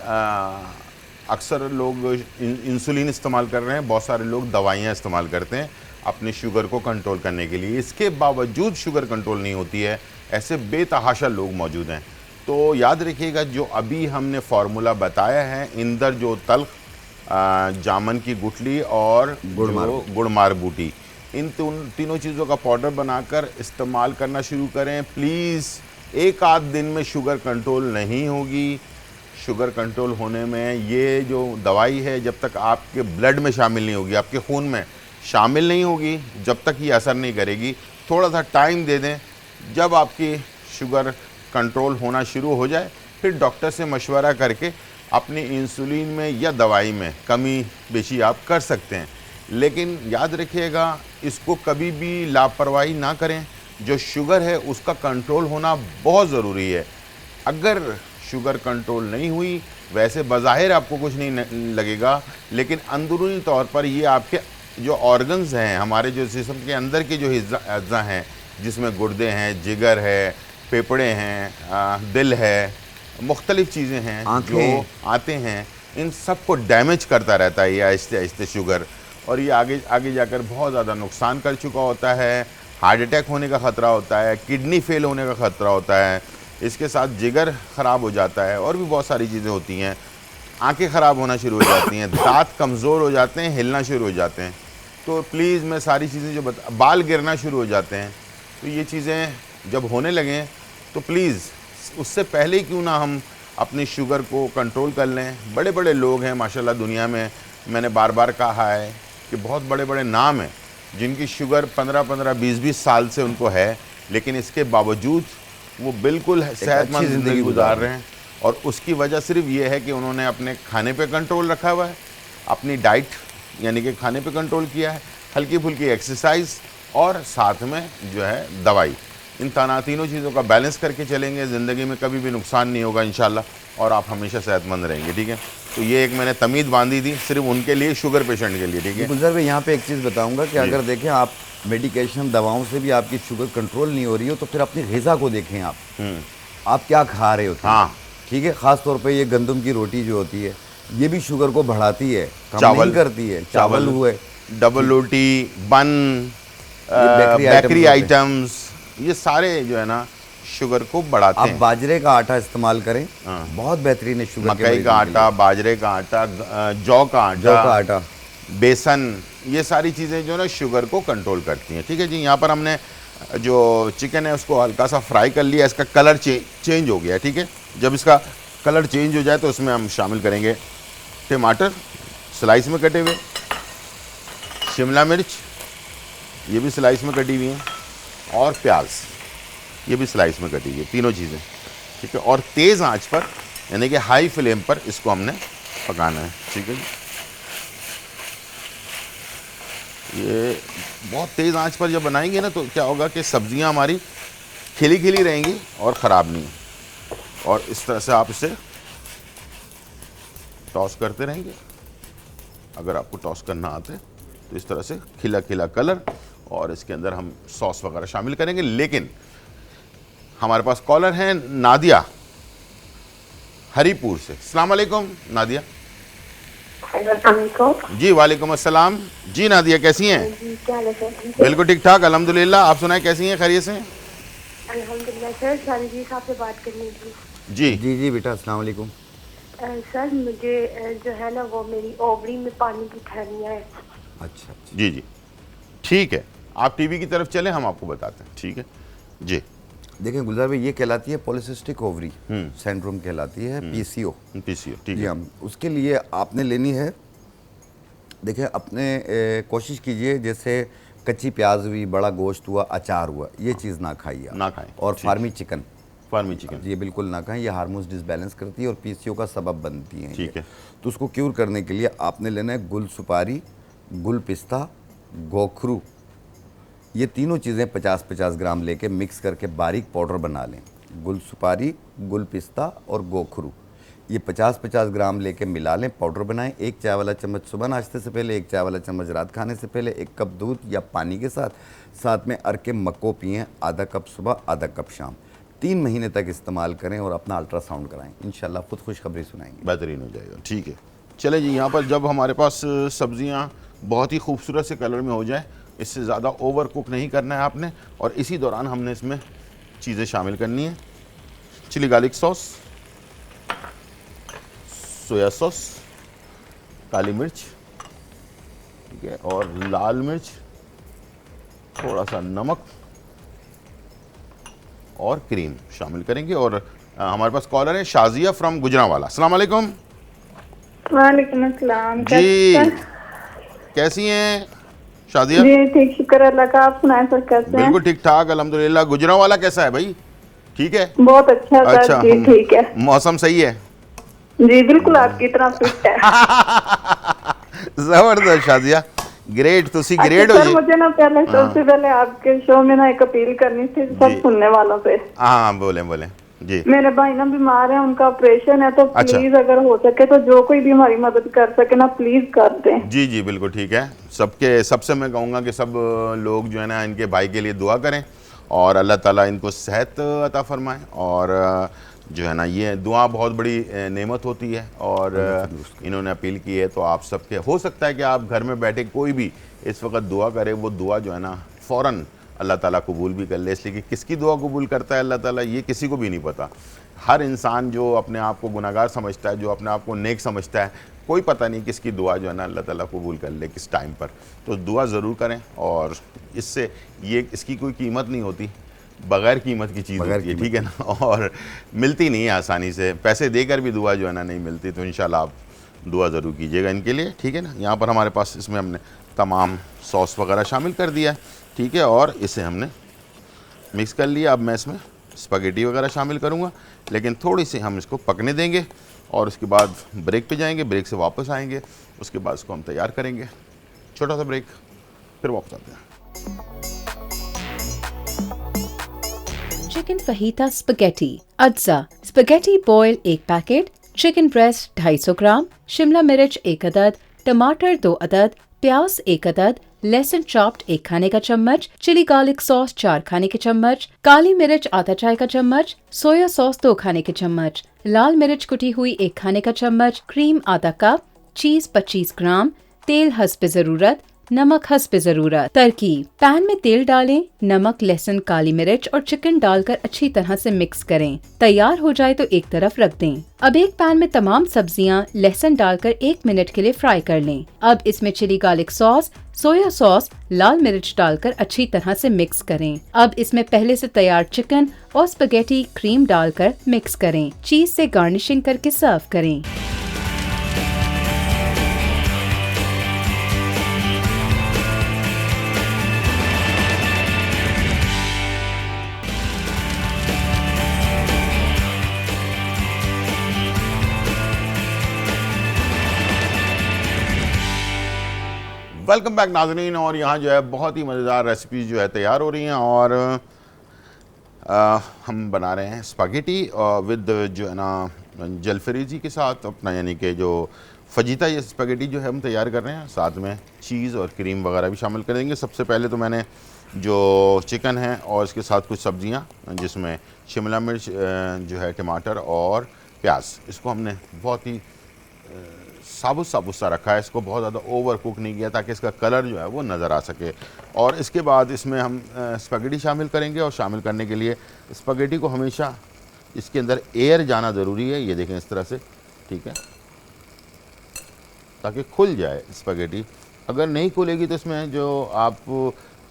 अक्सर लोग इंसुलिन इस्तेमाल कर रहे हैं, बहुत सारे लोग दवाइयाँ इस्तेमाल करते हैं अपनी शुगर को कंट्रोल करने के लिए, इसके बावजूद शुगर कंट्रोल नहीं होती है, ऐसे बेतहाशा लोग मौजूद हैं। तो याद रखिएगा, जो अभी हमने फार्मूला बताया है, इंदर जो तल्ख, जामन की गुठली और गुड़ मार बूटी, इन तीनों चीज़ों का पाउडर बनाकर इस्तेमाल करना शुरू करें प्लीज़। 1 आध दिन में शुगर कंट्रोल नहीं होगी। शुगर कंट्रोल होने में ये जो दवाई है, जब तक आपके ब्लड में शामिल नहीं होगी, आपके खून में शामिल नहीं होगी, जब तक ये असर नहीं करेगी। थोड़ा सा टाइम दे दें, जब आपकी शुगर कंट्रोल होना शुरू हो जाए फिर डॉक्टर से मशवरा करके अपनी इंसुलिन में या दवाई में कमी बेशी आप कर सकते हैं। लेकिन याद रखिएगा, इसको कभी भी लापरवाही ना करें। जो शुगर है उसका कंट्रोल होना बहुत ज़रूरी है। अगर शुगर कंट्रोल नहीं हुई, वैसे बज़ाहिर आपको कुछ नहीं लगेगा, लेकिन अंदरूनी तौर पर ये आपके जो ऑर्गन्स हैं, हमारे जो जिस्म के अंदर के जो अज़्ज़ा हैं, जिसमें गुर्दे हैं, जिगर है, फेफड़े हैं, दिल है, मुख्तलिफ़ चीज़ें हैं जो आते हैं, इन सब को डैमेज करता रहता है ये आहिस्ते आहिस्ते शुगर। और ये आगे जाकर बहुत ज़्यादा नुकसान कर चुका होता है। हार्ट अटैक होने का ख़तरा होता है, किडनी फेल होने का ख़तरा होता है, इसके साथ जिगर ख़राब हो जाता है, और भी बहुत सारी चीज़ें होती हैं। आंखें ख़राब होना शुरू हो जाती हैं, दांत कमज़ोर हो जाते हैं, हिलना शुरू हो जाते हैं। तो प्लीज़ मैं सारी चीज़ें जो बाल गिरना शुरू हो जाते हैं, तो ये चीज़ें जब होने लगें तो प्लीज़ उससे पहले ही क्यों ना हम अपनी शुगर को कंट्रोल कर लें। बड़े बड़े लोग हैं माशाल्लाह दुनिया में, मैंने बार बार कहा है कि बहुत बड़े बड़े नाम हैं जिनकी शुगर 15-15, 20-20 साल से उनको है, लेकिन इसके बावजूद वो बिल्कुल सेहतमंद ज़िंदगी गुजार रहे हैं। और उसकी वजह सिर्फ ये है कि उन्होंने अपने खाने पे कंट्रोल रखा हुआ है, अपनी डाइट यानी कि खाने पे कंट्रोल किया है, हल्की फुल्की एक्सरसाइज और साथ में जो है दवाई। इन तीनों चीज़ों का बैलेंस करके चलेंगे, ज़िंदगी में कभी भी नुकसान नहीं होगा इंशाल्लाह, और आप हमेशा सेहतमंद रहेंगे। ठीक है, तो ये एक मैंने तमीज़ बांधी थी सिर्फ उनके लिए, शुगर पेशेंट के लिए। ठीक है गुलजार भाई, यहाँ पे एक चीज़ बताऊँगा कि अगर देखें आप मेडिकेशन दवाओं से भी आपकी शुगर कंट्रोल नहीं हो रही हो, तो फिर अपनी ग़िज़ा को देखें आप क्या खा रहे होते हैं। हाँ, ठीक है, ख़ास तौर पे ये गंदम की रोटी जो होती है, ये भी शुगर को बढ़ाती है, कम चावल नहीं करती है। चावल हुए, डबल रोटी, बन, बेकरी आइटम्स, ये सारे जो है ना शुगर को बढ़ाते हैं। आप बाजरे का आटा इस्तेमाल करें, बहुत बेहतरीन है शुगर के। मकई का आटा, बाजरे का आटा, जौ का आटा, बेसन, ये सारी चीज़ें जो है ना शुगर को कंट्रोल करती हैं। ठीक है जी, यहाँ पर हमने जो चिकन है उसको हल्का सा फ्राई कर लिया, इसका कलर चेंज हो गया। ठीक है, जब इसका कलर चेंज हो जाए तो उसमें हम शामिल करेंगे टमाटर स्लाइस में कटे हुए, शिमला मिर्च ये भी स्लाइस में कटी हुई हैं, और प्याज ये भी स्लाइस में कटी हुई है, तीनों चीज़ें। ठीक है, और तेज़ आंच पर यानी कि हाई फ्लेम पर इसको हमने पकाना है। ठीक है, ये बहुत तेज़ आंच पर जब बनाएंगे ना तो क्या होगा कि सब्जियां हमारी खिली खिली रहेंगी और ख़राब नहीं। और इस तरह से आप इसे टॉस करते रहेंगे। अगर आपको टॉस करना आता है तो इस तरह से खिला खिला कलर, और इसके अंदर हम सॉस वगैरह शामिल करेंगे। लेकिन हमारे पास कॉलर हैं नादिया हरीपुर से। अस्सलाम वालेकुम नादिया। हेलो, जी वालेकुम अस्सलाम। जी नादिया, कैसी हैं? क्या हाल है सर? बिल्कुल ठीक ठाक अल्हम्दुलिल्लाह। आप सुनाएं कैसी हैं, खैरियत से? अल्हम्दुलिल्लाह सर, सानवी साहब से बात करनी थी। जी जी जी बेटा, अस्सलाम वालेकुम। सर मुझे जो है ना वो मेरी ओवरी में पानी की थैलियाँ हैं। अच्छा अच्छा। जी जी ठीक है, आप टीवी की तरफ चलें, हम आपको बताते हैं। ठीक है जी। देखें गुलजार भाई, ये कहलाती है पॉलीसिस्टिक ओवरी सिंड्रोम, कहलाती है पीसीओ। पीसीओ ठीक जी है। हाँ, उसके लिए आपने लेनी है, देखिए अपने कोशिश कीजिए जैसे कच्ची प्याज हुई, बड़ा गोश्त हुआ, अचार हुआ, ये चीज़ ना खाइए आप। ना खाएं, और ठीक। फार्मी चिकन, फार्मी चिकन ये बिल्कुल ना खाएं, ये हार्मोन्स डिसबैलेंस करती है और पीसीओ का सबब बनती हैं। ठीक ये है। तो उसको क्यूर करने के लिए आपने लेना है गुल सुपारी, गुल पिस्ता, गोखरू, ये तीनों चीज़ें 50-50 ग्राम लेके मिक्स करके बारीक पाउडर बना लें। गुल सुपारी, गुल पिस्ता और गोखरू, ये 50-50 ग्राम लेके मिला लें, पाउडर बनाएं। 1 चाय वाला चम्मच सुबह नाश्ते से पहले, 1 चाय वाला चम्मच रात खाने से पहले, 1 कप दूध या पानी के साथ, साथ में अर के मक्को पिएँ, आधा कप सुबह आधा कप शाम। 3 महीने तक इस्तेमाल करें और अपना अल्ट्रासाउंड कराएं, इंशाल्लाह खुद खुशखबरी सुनाएंगे। बेहतरीन हो जाएगा। ठीक है, चले जी। यहाँ पर जब हमारे पास सब्जियाँ बहुत ही खूबसूरत से कलर में हो जाए, इससे ज़्यादा ओवर कुक नहीं करना है आपने, और इसी दौरान हमने इसमें चीज़ें शामिल करनी है। Chilli garlic sauce, soya sauce, काली मिर्च, ठीक है, और लाल मिर्च, थोड़ा सा नमक और क्रीम शामिल करेंगे। और हमारे पास कॉलर है शाजिया फ्रॉम गुजरांवाला। अस्सलाम वालेकुम। वालेकुम अस्सलाम। जी कैसी हैं शाजिया? जी ठीक, शुक्र अल्लाह का। आप सुनाएं सर, कैसे हैं? बिल्कुल ठीक ठाक अल्हम्दुलिल्लाह। गुजरांवाला कैसा है भाई? ठीक है, बहुत अच्छा सर। अच्छा। जी ठीक है मौसम सही है? जी, बिल्कुल आपकी तरह फिट है। जबरदस्त शाजिया, ग्रेट, तुसी अच्छा ग्रेट हो सर, जी। मुझे ना सबसे पहले आपके शो में ना एक अपील करनी थी जी। सब सुनने वालों से। हाँ बोले बोले जी। मेरे भाई ना बीमार है, उनका ऑपरेशन है, तो अच्छा। प्लीज अगर हो सके तो जो कोई भी हमारी मदद कर सके ना प्लीज कर दें। जी जी बिल्कुल ठीक है। सबसे मैं कहूँगा कि सब लोग जो है ना इनके भाई के लिए दुआ करें और अल्लाह ताला इनको सेहत अता फरमाए। और जो है ना ये दुआ बहुत बड़ी नेमत होती है, और इन्होंने अपील की है तो आप सबके, हो सकता है कि आप घर में बैठे कोई भी इस वक्त दुआ करे, वो दुआ जो है ना फ़ौरन अल्लाह ताला कबूल भी कर ले। इसलिए कि किसकी दुआ कबूल करता है अल्लाह ताला, ये किसी को भी नहीं पता। हर इंसान जो अपने आप को गुनाहगार समझता है, जो अपने आप को नेक समझता है, कोई पता नहीं किसकी दुआ जो है ना अल्लाह ताला कबूल कर ले किस टाइम पर। तो दुआ ज़रूर करें, और इससे ये इसकी कोई कीमत नहीं होती, बग़ैर कीमत की चीज़ होती है, ठीक है ना, और मिलती नहीं है आसानी से। पैसे देकर भी दुआ जो है ना नहीं मिलती। तो इंशाल्लाह आप दुआ ज़रूर कीजिएगा इनके लिए, ठीक है ना। यहाँ पर हमारे पास इसमें हमने तमाम सॉस वगैरह शामिल कर दिया है, ठीक है, और इसे हमने मिक्स कर लिया। अब मैं इसमें स्पैगेटी वगैरह शामिल करूँगा, लेकिन थोड़ी सी हम इसको पकने देंगे और उसके बाद ब्रेक पे जाएंगे, ब्रेक से वापस आएंगे, उसके बाद इसको हम तैयार करेंगे। छोटा सा ब्रेक, फिर वापस आते हैं। चिकन फहीता स्पगेटी अज्जा spaghetti boil 1 packet, chicken breast 250 gram, शिमला मिर्च 1 अदद, टमाटर 2 अदद, प्याज 1 अदद, लहसुन चॉप्ड 1 खाने का चम्मच, चिली गार्लिक सॉस 4 खाने के चम्मच, काली मिर्च आधा चाय का चम्मच, सोया सॉस 2 खाने के चम्मच, लाल मिर्च कुटी हुई 1 खाने का चम्मच, क्रीम आधा कप, चीज 25 ग्राम, तेल हस्ब ज़रूरत, नमक हस्ब ज़रूरत। तरकीब: पैन में तेल डालें, नमक, लहसुन, काली मिर्च और चिकन डालकर अच्छी तरह से मिक्स करें। तैयार हो जाए तो एक तरफ रख दें। अब एक पैन में तमाम सब्जियां, लहसुन डालकर 1 मिनट के लिए फ्राई कर लें। अब इसमें chilli garlic sauce, soya sauce, लाल मिर्च डालकर अच्छी तरह से मिक्स करें। अब इसमें पहले से तैयार चिकन और स्पगेटी क्रीम डालकर मिक्स करें। चीज से गार्निशिंग करके सर्व करें। वेलकम बैक नाज़रीन। और यहाँ जो है बहुत ही मज़ेदार रेसिपी जो है तैयार हो रही हैं, और हम बना रहे हैं स्पैगेटी विद जो है ना जलफरीजी के साथ अपना, यानी कि जो फजीता, ये स्पैगेटी जो है हम तैयार कर रहे हैं। साथ में चीज़ और क्रीम वगैरह भी शामिल करेंगे। सबसे पहले तो मैंने जो चिकन है और इसके साथ कुछ सब्जियां, जिसमें शिमला मिर्च जो है, टमाटर और प्याज, इसको हमने बहुत ही साबुत साबुत सा रखा है, इसको बहुत ज़्यादा ओवर कुक नहीं किया ताकि इसका कलर जो है वो नज़र आ सके। और इसके बाद इसमें हम स्पैगेटी शामिल करेंगे, और शामिल करने के लिए स्पैगेटी को हमेशा इसके अंदर एयर जाना ज़रूरी है, ये देखें इस तरह से, ठीक है, ताकि खुल जाए स्पैगेटी। अगर नहीं खुलेगी तो इसमें जो आप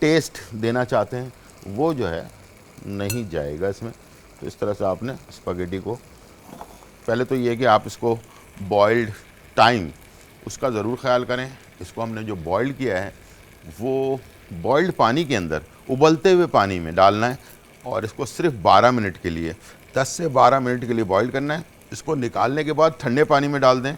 टेस्ट देना चाहते हैं वो जो है नहीं जाएगा इसमें। तो इस तरह से आपने स्पैगेटी को, पहले तो ये है कि आप इसको बॉइल्ड टाइम उसका ज़रूर ख्याल करें। इसको हमने जो बॉइल्ड किया है वो बॉइल्ड पानी के अंदर, उबलते हुए पानी में डालना है, और इसको सिर्फ 12 मिनट के लिए, 10 से 12 मिनट के लिए बॉइल करना है। इसको निकालने के बाद ठंडे पानी में डाल दें,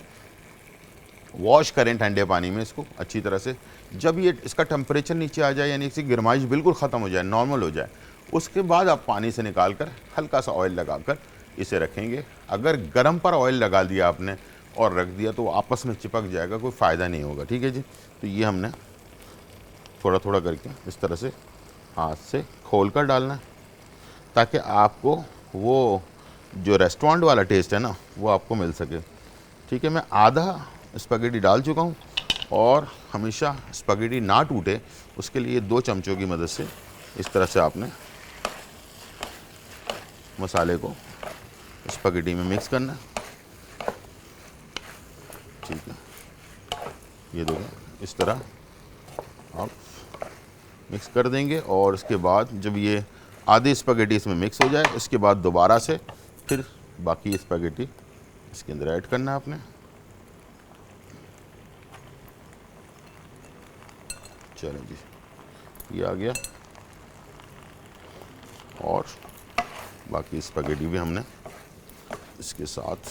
वॉश करें ठंडे पानी में इसको अच्छी तरह से। जब ये इसका टेम्परेचर नीचे आ जाए, यानी इसकी गर्माइश बिल्कुल ख़त्म हो जाए, नॉर्मल हो जाए, उसके बाद आप पानी से निकाल कर हल्का सा ऑयल लगाकर इसे रखेंगे। अगर गर्म पर ऑयल लगा दिया आपने और रख दिया तो आपस में चिपक जाएगा, कोई फ़ायदा नहीं होगा, ठीक है जी। तो ये हमने थोड़ा थोड़ा करके इस तरह से हाथ से खोल कर डालना है, ताकि आपको वो जो रेस्टोरेंट वाला टेस्ट है ना वो आपको मिल सके, ठीक है। मैं आधा स्पैगेटी डाल चुका हूँ, और हमेशा स्पैगेटी ना टूटे उसके लिए 2 चमचों की मदद से इस तरह से आपने मसाले को स्पैगेटी में मिक्स करना है, ठीक है। ये देखो इस तरह आप मिक्स कर देंगे, और उसके बाद जब ये आधी स्पैगेटी इसमें मिक्स हो जाए, इसके बाद दोबारा से फिर बाकी स्पैगेटी इसके अंदर ऐड करना है आपने। चलें जी, ये आ गया, और बाकी स्पैगेटी भी हमने इसके साथ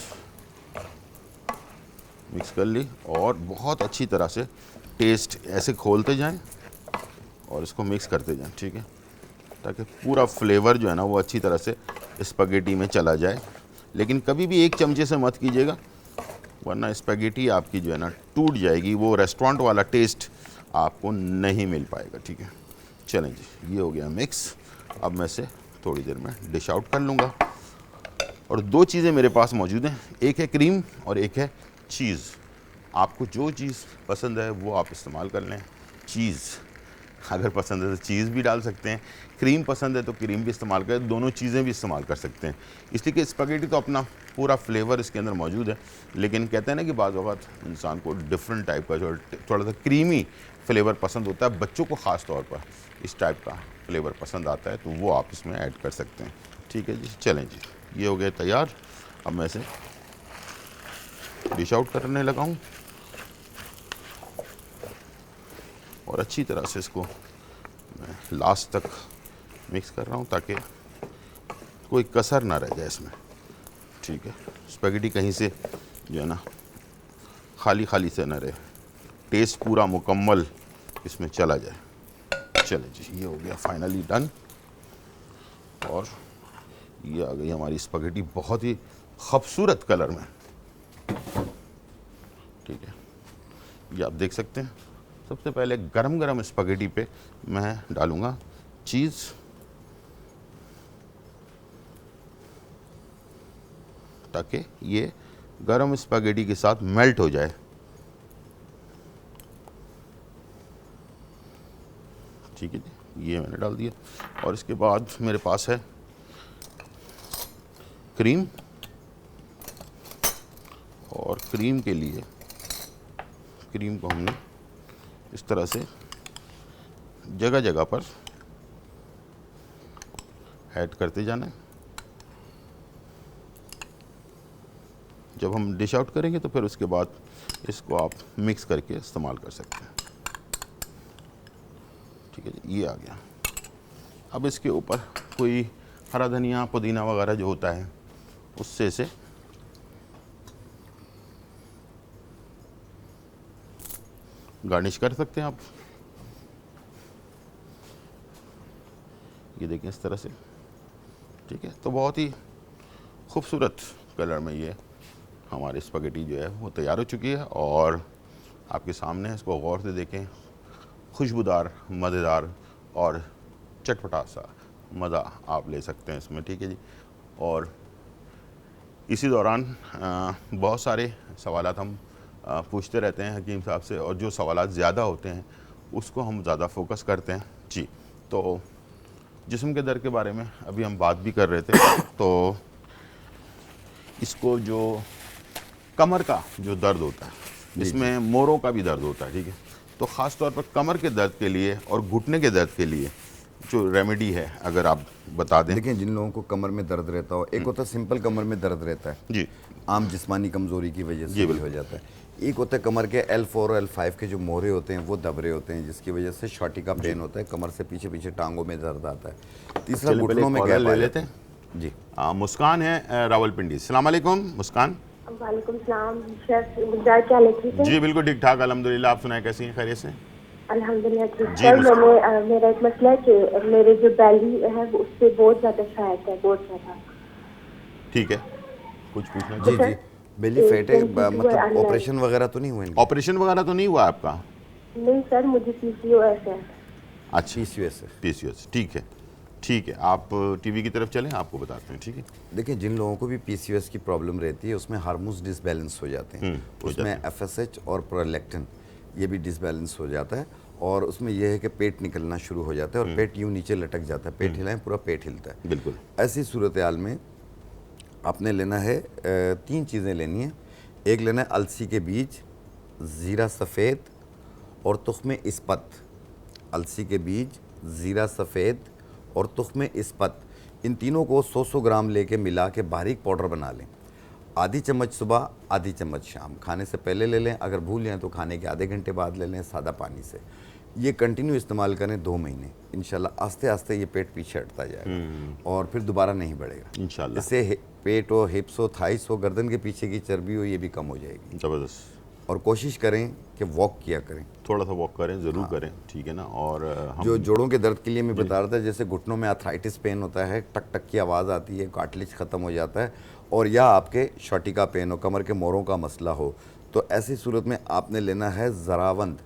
मिक्स कर ली, और बहुत अच्छी तरह से टेस्ट ऐसे खोलते जाएं और इसको मिक्स करते जाएं, ठीक है, ताकि पूरा फ्लेवर जो है ना वो अच्छी तरह से स्पैगेटी में चला जाए। लेकिन कभी भी 1 चमचे से मत कीजिएगा, वरना स्पैगेटी आपकी जो है ना टूट जाएगी, वो रेस्टोरेंट वाला टेस्ट आपको नहीं मिल पाएगा, ठीक है। चलें जी, ये हो गया मिक्स। अब मैं इसे थोड़ी देर में डिश आउट कर लूँगा, और 2 चीज़ें मेरे पास मौजूद हैं, एक है क्रीम और एक है चीज़। आपको जो चीज़ पसंद है वो आप इस्तेमाल कर लें। चीज़ अगर पसंद है तो चीज़ भी डाल सकते हैं, क्रीम पसंद है तो क्रीम भी इस्तेमाल करें, दोनों चीज़ें भी इस्तेमाल कर सकते हैं। इसलिए कि स्पैगेटी तो अपना पूरा फ्लेवर इसके अंदर मौजूद है, लेकिन कहते हैं ना कि बाज़ वक़्त इंसान को डिफरेंट टाइप का जो थोड़ा सा क्रीमी फ्लेवर पसंद होता है, बच्चों को ख़ास तौर पर इस टाइप का फ्लेवर पसंद आता है, तो वो आप इसमें ऐड कर सकते हैं, ठीक है जी। चलें जी, ये हो गया तैयार। अब मैं इसे डिश आउट करने लगा हूँ, और अच्छी तरह से इसको मैं लास्ट तक मिक्स कर रहा हूँ ताकि कोई कसर ना रह जाए इसमें, ठीक है। स्पैगेटी कहीं से जो है ना खाली खाली से ना रहे, टेस्ट पूरा मुकम्मल इसमें चला जाए। चले जी, ये हो गया फाइनली डन, और ये आ गई हमारी स्पैगेटी बहुत ही खूबसूरत कलर में, ठीक है। ये आप देख सकते हैं। सबसे पहले गरम गरम स्पैगेटी पे मैं डालूँगा चीज़, ताकि ये गरम स्पैगेटी के साथ मेल्ट हो जाए, ठीक है जी। ये मैंने डाल दिया, और इसके बाद मेरे पास है क्रीम, और क्रीम के लिए क्रीम को हमने इस तरह से जगह जगह पर ऐड करते जाना है। जब हम डिश आउट करेंगे तो फिर उसके बाद इसको आप मिक्स करके इस्तेमाल कर सकते हैं, ठीक है जी। ये आ गया। अब इसके ऊपर कोई हरा धनिया पुदीना वगैरह जो होता है उससे इसे गार्निश कर सकते हैं आप। ये देखें इस तरह से, ठीक है। तो बहुत ही खूबसूरत कलर में ये हमारी स्पैगेटी जो है वो तैयार हो चुकी है, और आपके सामने है। इसको गौर से देखें, खुशबूदार, मज़ेदार और चटपटा सा मज़ा आप ले सकते हैं इसमें, ठीक है जी। और इसी दौरान बहुत सारे सवालात हम पूछते रहते हैं हकीम साहब से, और जो सवालात ज़्यादा होते हैं उसको हम ज़्यादा फोकस करते हैं। जी, तो जिस्म के दर्द के बारे में अभी हम बात भी कर रहे थे, तो इसको जो कमर का जो दर्द होता है, इसमें मोरों का भी दर्द होता है, ठीक है, तो ख़ास तौर पर कमर के दर्द के लिए और घुटने के दर्द के लिए जो रेमेडी है अगर आप बता दें। देखिए, जिन लोगों को कमर में दर्द रहता हो, एक होता है सिंपल कमर में दर्द रहता है जी, आम जिस्मानी कमजोरी की वजह से भी हो जाता है। एक होता है कमर के L4 और L5 के जो मोहरे होते हैं वो दबरे होते हैं, जिसकी वजह से शॉर्टी का पेन होता है, कमर से पीछे पीछे टांगों में दर्द आता है। तीसरा चलिए पहले घुटनों में कॉलर गैप ले आ लेते जाता हैं। है। जी, मुस्कान है रावलपिंडी। अस्सलाम वालेकुम मुस्कान। वालेकुम सलाम शेफ, मिजाज क्या है? ठीक है जी बिल्कुल ठीक ठाक अल्हम्दुलिल्लाह, आप सुनाए कैसी हैं, खैरियत से? अल्हम्दुलिल्लाह ठीक। जी, सर मुस्कान। मेरा एक मसला है कि मेरे जो बैली है वो उससे बहुत ज़्यादा फैट है, बहुत ज़्यादा। ठीक है, कुछ पूछना जी चाहिए? जी, बेली फैट है, एक मतलब अंदर। ऑपरेशन वगैरह तो नहीं हुए? ऑपरेशन वगैरह तो नहीं हुआ आपका? नहीं सर, मुझे PCOS है। अच्छा, PCOS है। PCOS, ठीक है, ठीक है, आप टीवी की तरफ चलें, आपको बताते हैं, ठीक है। देखिए, जिन लोगों को भी PCOS की प्रॉब्लम रहती है उसमें हार्मोन्स डिसबैलेंस हो जाते हैं। हो उसमें जाते FSH और प्रोलैक्टिन ये भी डिसबैलेंस हो जाता है, और उसमें यह है कि पेट निकलना शुरू हो जाता है और पेट यूँ नीचे लटक जाता है। पेट हिलाएं, पूरा पेट हिलता है। बिल्कुल। ऐसी सूरत हाल में आपने लेना है 3 चीज़ें लेनी है। एक लेना है अलसी के बीज, ज़ीरा सफ़ेद और तुख्म इस्पत। अलसी के बीज, ज़ीरा सफ़ेद और तुख्म इस्पत, इन तीनों को 100-100 ग्राम लेके मिला के बारीक पाउडर बना लें। आधी चम्मच सुबह, आधी चम्मच शाम, खाने से पहले ले लें, अगर भूल जाएं तो खाने के आधे घंटे बाद ले लें सादा पानी से। ये कंटिन्यू इस्तेमाल करें 2 महीने, इंशाल्लाह आस्ते आस्ते ये पेट पीछे हटता जाएगा और फिर दोबारा नहीं बढ़ेगा इंशाल्लाह। इससे पेट हो, हिप्स हो, थाइस हो, गर्दन के पीछे की चर्बी हो, ये भी कम हो जाएगी। ज़बरदस्त। और कोशिश करें कि वॉक किया करें, थोड़ा सा वॉक करें, ज़रूर करें, ठीक है ना। और हम जो जोड़ों के दर्द के लिए मैं बता रहा था, जैसे घुटनों में आर्थराइटिस पेन होता है, टक टक की आवाज़ आती है, कार्टिलेज ख़त्म हो जाता है, और या आपके शॉर्टी का पेन हो, कमर के मोरों का मसला हो, तो ऐसी सूरत में आपने लेना है ज़रावंद।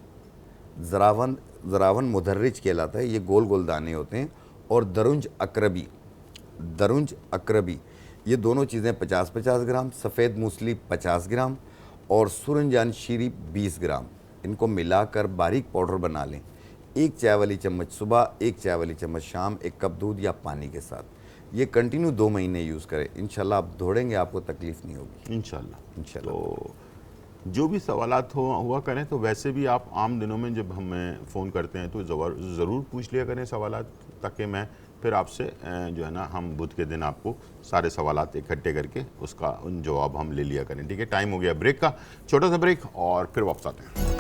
ज़रावंद मुदर्रिज कहलाता है, ये गोल गोल दाने होते हैं, और दरुंज अकरबी, ये दोनों चीज़ें 50-50 ग्राम, सफ़ेद मूसली 50 ग्राम और सुरंजान शीरी 20 ग्राम, इनको मिलाकर बारीक पाउडर बना लें। 1 चाय वाली चम्मच सुबह, 1 चाय वाली चम्मच शाम, 1 कप दूध या पानी के साथ। ये कंटिन्यू 2 महीने यूज़ करें, इंशाल्लाह आप दौड़ेंगे, आपको तकलीफ नहीं होगी इंशाल्लाह। तो जो भी सवालात हुआ करें, तो वैसे भी आप आम दिनों में जब हमें फ़ोन करते हैं तो ज़रूर पूछ लिया करें सवालात, ताकि मैं फिर आपसे जो है ना, हम बुध के दिन आपको सारे सवालात इकट्ठे करके उसका जवाब हम ले लिया करें, ठीक है। टाइम हो गया ब्रेक का, छोटा सा ब्रेक, और फिर वापस आते हैं।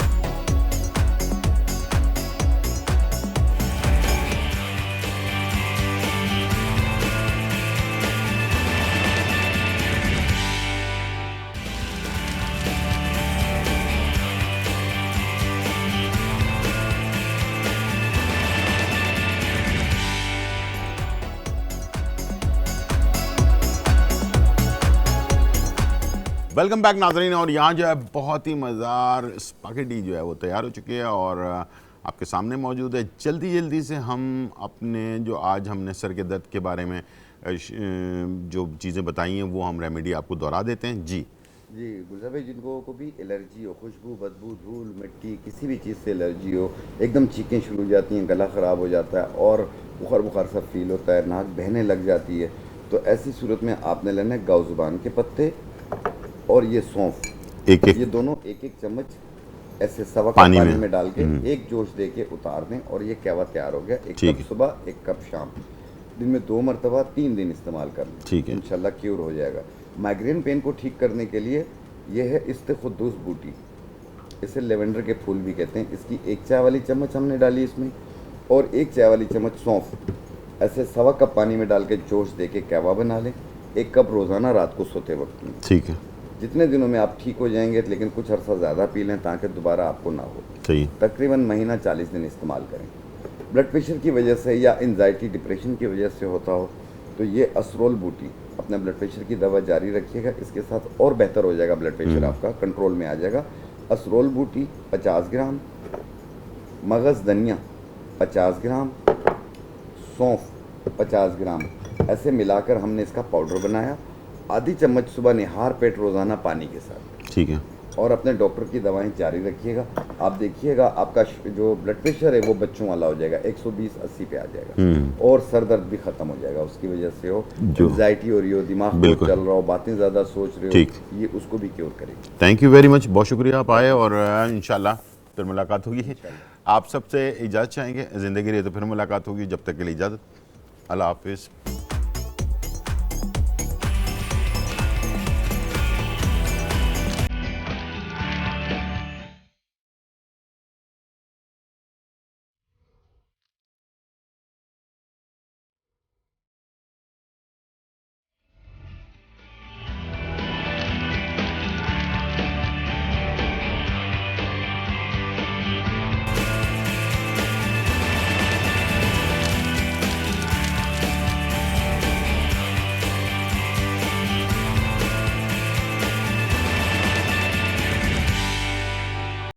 वेलकम बैक नाज़रीन। और यहाँ जो है बहुत ही मज़ेदार स्पैगेटी जो है वो तैयार हो चुकी है और आपके सामने मौजूद है। जल्दी से हम अपने जो आज हमने सर के दर्द के बारे में जो चीज़ें बताई हैं वो हम रेमेडी आपको दोहरा देते हैं। जी गुलजार भाई, जिनको को भी एलर्जी हो, खुशबू, बदबू, धूल, मिट्टी, किसी भी चीज़ से एलर्जी हो, एकदम चीखें शुरू हो जाती हैं, गला ख़राब हो जाता है और बुखार सा फील होता है, नाक बहने लग जाती है, तो ऐसी सूरत में आपने लेना है गाउज़ुबान के पत्ते और ये सौंफ, ये दोनों 1-1 चम्मच ऐसे सवा कप पानी में डाल के एक जोश दे के उतार दें और ये कहवा तैयार हो गया। 1 कप सुबह, 1 कप शाम, दिन में 2 मरतबा 3 दिन इस्तेमाल कर लें, ठीक है, इंशाल्लाह क्योर हो जाएगा। माइग्रेन पेन को ठीक करने के लिए ये है इस्तेखुद्दूस बूटी, इसे लेवेंडर के फूल भी कहते हैं। इसकी 1 चाय वाली चम्मच हमने डाली इसमें, और 1 चाय वाली चम्मच सौंफ, ऐसे सवा कप पानी में डाल के जोश दे के कहवा बना लें। 1 कप रोज़ाना रात को सोते वक्त में, ठीक है। जितने दिनों में आप ठीक हो जाएंगे, लेकिन कुछ अरसा ज़्यादा पी लें ताकि दोबारा आपको ना हो। सही। तकरीबन महीना 40 दिन इस्तेमाल करें। ब्लड प्रेशर की वजह से या एंजाइटी, डिप्रेशन की वजह से होता हो तो ये असरोल बूटी, अपने ब्लड प्रेशर की दवा जारी रखिएगा, इसके साथ और बेहतर हो जाएगा, ब्लड प्रेशर आपका कंट्रोल में आ जाएगा। असरोल बूटी 50 ग्राम, मगज़ धनिया 50 ग्राम, सौंफ 50 ग्राम, ऐसे मिलाकर हमने इसका पाउडर बनाया। आधी चम्मच सुबह निहार पेट रोज़ाना पानी के साथ, ठीक है। और अपने डॉक्टर की दवाएं जारी रखिएगा। आप देखिएगा आपका जो ब्लड प्रेशर है वो बच्चों वाला हो जाएगा, 120/80 पे आ जाएगा, और सर दर्द भी खत्म हो जाएगा। उसकी वजह से हो एंजाइटी हो रही हो, दिमाग बहुत चल रहा हो, बातें ज़्यादा सोच रहे हो, ये उसको भी क्योर करेगी। थैंक यू वेरी मच, बहुत शुक्रिया आप आए, और इंशाल्लाह फिर मुलाकात होगी। आप सबसे इजाज़त चाहेंगे, ज़िंदगी रही तो फिर मुलाकात होगी। जब तक के लिए इजाज़त, अल्लाह हाफिज़।